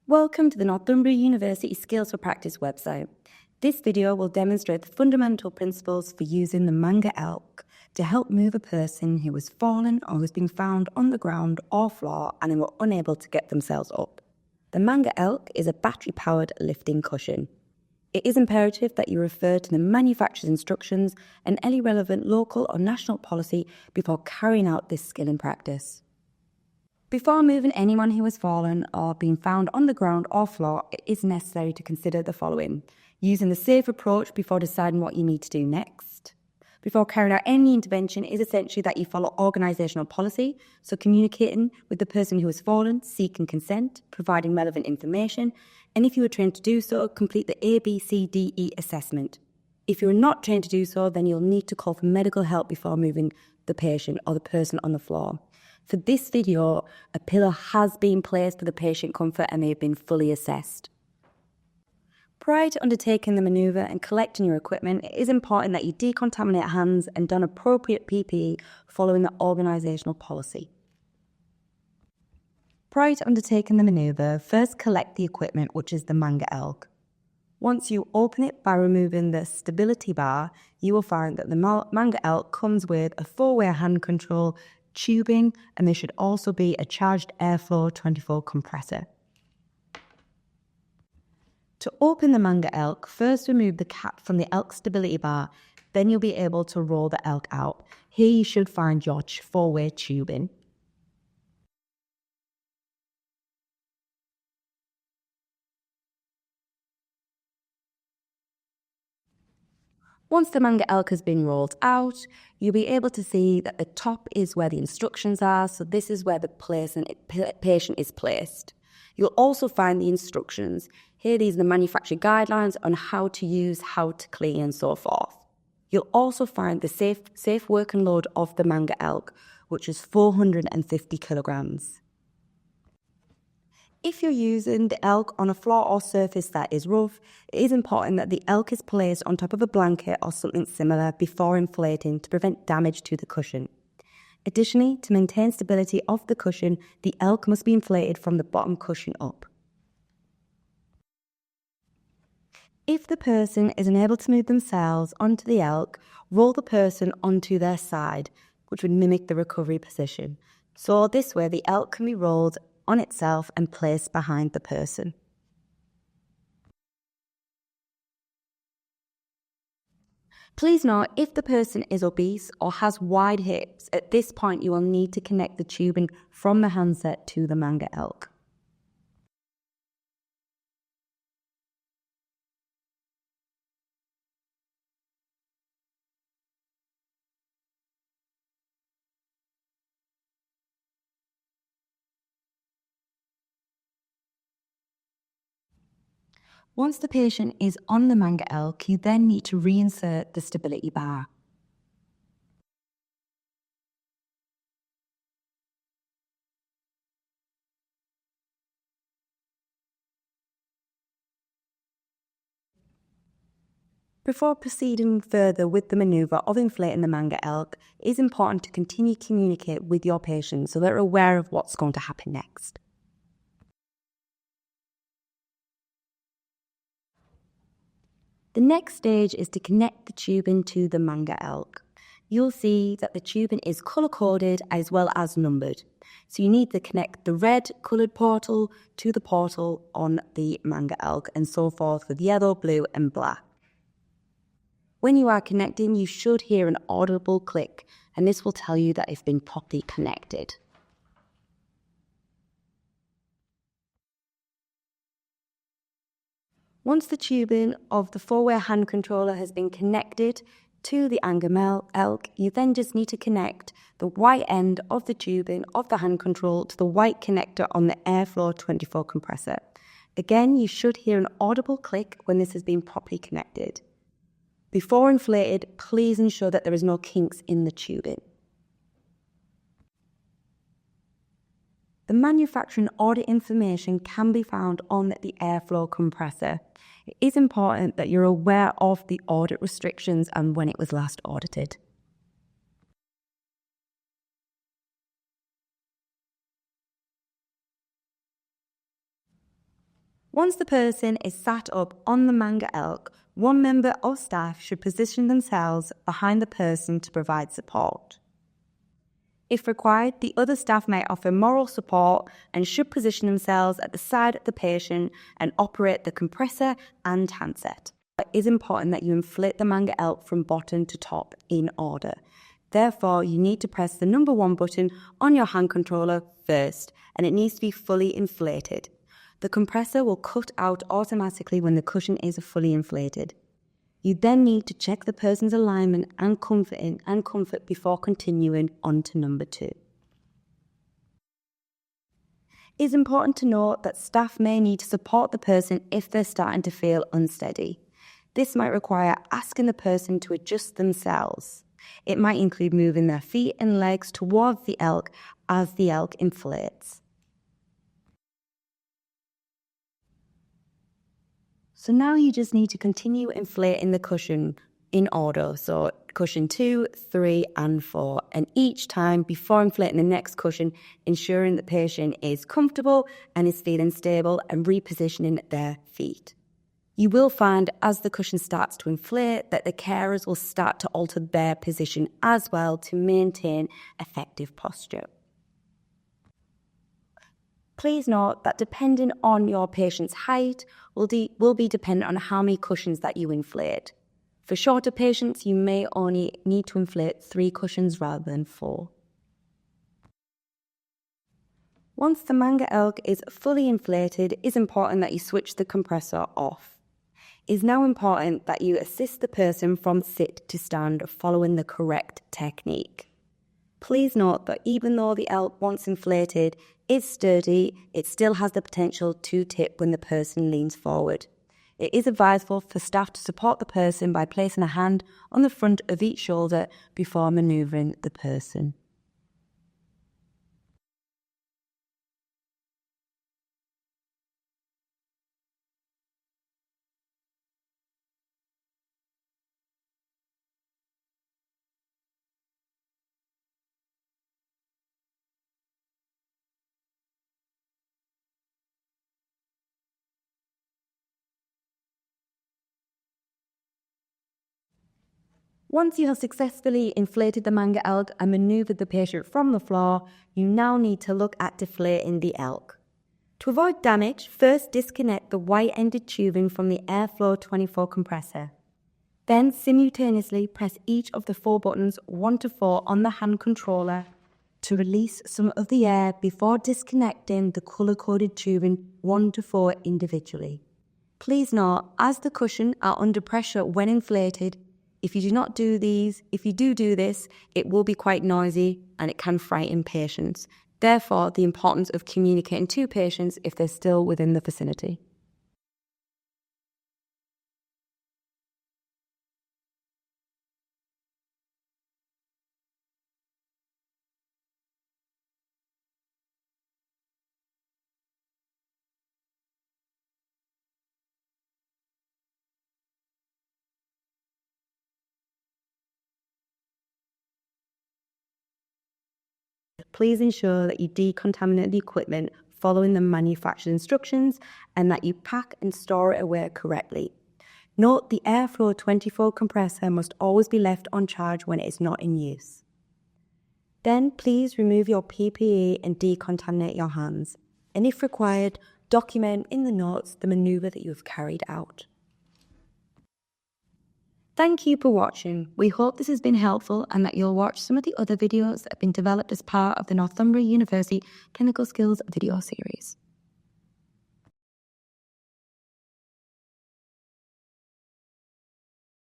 Welcome to the Northumbria University Skills for Practice website. This video will demonstrate the fundamental principles for using the Mangar elk to help move a person who has fallen or has been found on the ground or floor and who are unable to get themselves up. The Mangar elk is a battery-powered lifting cushion. It is imperative that you refer to the manufacturer's instructions and any relevant local or national policy before carrying out this skill in practice. Before moving anyone who has fallen or been found on the ground or floor, it is necessary to consider the following. Using the safe approach before deciding what you need to do next. Before carrying out any intervention is essentially that you follow organisational policy, so communicating with the person who has fallen, seeking consent, providing relevant information, and if you are trained to do so, complete the ABCDE assessment. If you are not trained to do so, then you'll need to call for medical help before moving the patient or the person on the floor. For this video, a pillow has been placed for the patient comfort and they have been fully assessed. Prior to undertaking the manoeuvre and collecting your equipment, it is important that you decontaminate hands and don appropriate PPE following the organisational policy. Prior to undertaking the manoeuvre, first collect the equipment, which is the Mangar elk. Once you open it by removing the stability bar, you will find that the Mangar elk comes with a 4-way hand control, tubing, and there should also be a charged airflow 24 compressor. To open the Mangar elk, first remove the cap from the elk stability bar, then you'll be able to roll the elk out. Here you should find your 4-way tubing. Once the Mangar elk has been rolled out, you'll be able to see that the top is where the instructions are, so this is where the patient is placed. You'll also find the instructions. Here, these are the manufacturer guidelines on how to use, how to clean, and so forth. You'll also find the safe work and load of the Mangar elk, which is 450 kilograms. If you're using the elk on a floor or surface that is rough, it is important that the elk is placed on top of a blanket or something similar before inflating to prevent damage to the cushion. Additionally, to maintain stability of the cushion, the elk must be inflated from the bottom cushion up. If the person is unable to move themselves onto the elk, roll the person onto their side, which would mimic the recovery position. So this way the elk can be rolled on itself and placed behind the person. Please note, if the person is obese or has wide hips, at this point you will need to connect the tubing from the handset to the Mangar elk. Once the patient is on the Mangar elk, you then need to reinsert the stability bar. Before proceeding further with the manoeuvre of inflating the Mangar elk, it is important to continue to communicate with your patient so they're aware of what's going to happen next. The next stage is to connect the tubing to the Mangar elk. You'll see that the tubing is colour-coded as well as numbered. So you need to connect the red coloured portal to the portal on the Mangar elk and so forth with yellow, blue and black. When you are connecting, you should hear an audible click, and this will tell you that it's been properly connected. Once the tubing of the 4-way hand controller has been connected to the Mangar elk, you then just need to connect the white end of the tubing of the hand control to the white connector on the airflow 24 compressor. Again, you should hear an audible click when this has been properly connected. Before inflated, please ensure that there is no kinks in the tubing. The manufacturing audit information can be found on the airflow compressor. It is important that you're aware of the audit restrictions and when it was last audited. Once the person is sat up on the Mangar elk, one member of staff should position themselves behind the person to provide support. If required, the other staff may offer moral support and should position themselves at the side of the patient and operate the compressor and handset. It is important that you inflate the Mangar elk from bottom to top in order. Therefore, you need to press the number 1 button on your hand controller first, and it needs to be fully inflated. The compressor will cut out automatically when the cushion is fully inflated. You then need to check the person's alignment and comfort before continuing on to number 2. It's important to note that staff may need to support the person if they're starting to feel unsteady. This might require asking the person to adjust themselves. It might include moving their feet and legs towards the elk as the elk inflates. So now you just need to continue inflating the cushion in order. So cushion 2, 3, and 4. And each time before inflating the next cushion, ensuring the patient is comfortable and is feeling stable and repositioning their feet. You will find as the cushion starts to inflate that the carers will start to alter their position as well to maintain effective posture. Please note that depending on your patient's height will be dependent on how many cushions that you inflate. For shorter patients, you may only need to inflate 3 cushions rather than 4. Once the Mangar elk is fully inflated, it is important that you switch the compressor off. It is now important that you assist the person from sit to stand following the correct technique. Please note that even though the elk, once inflated, is sturdy, it still has the potential to tip when the person leans forward. It is advisable for staff to support the person by placing a hand on the front of each shoulder before manoeuvring the person. Once you have successfully inflated the Mangar elk and manoeuvred the patient from the floor, you now need to look at deflating the elk. To avoid damage, first disconnect the white-ended tubing from the Airflow 24 compressor. Then simultaneously press each of the 4 buttons 1 to 4 on the hand controller to release some of the air before disconnecting the colour-coded tubing 1 to 4 individually. Please note, as the cushion are under pressure when inflated, if you do this, it will be quite noisy and it can frighten patients. Therefore, the importance of communicating to patients if they're still within the vicinity. Please ensure that you decontaminate the equipment following the manufacturer's instructions and that you pack and store it away correctly. Note the Airflow 24 compressor must always be left on charge when it is not in use. Then please remove your PPE and decontaminate your hands. And if required, document in the notes the manoeuvre that you have carried out. Thank you for watching. We hope this has been helpful and that you'll watch some of the other videos that have been developed as part of the Northumbria University Clinical Skills video series.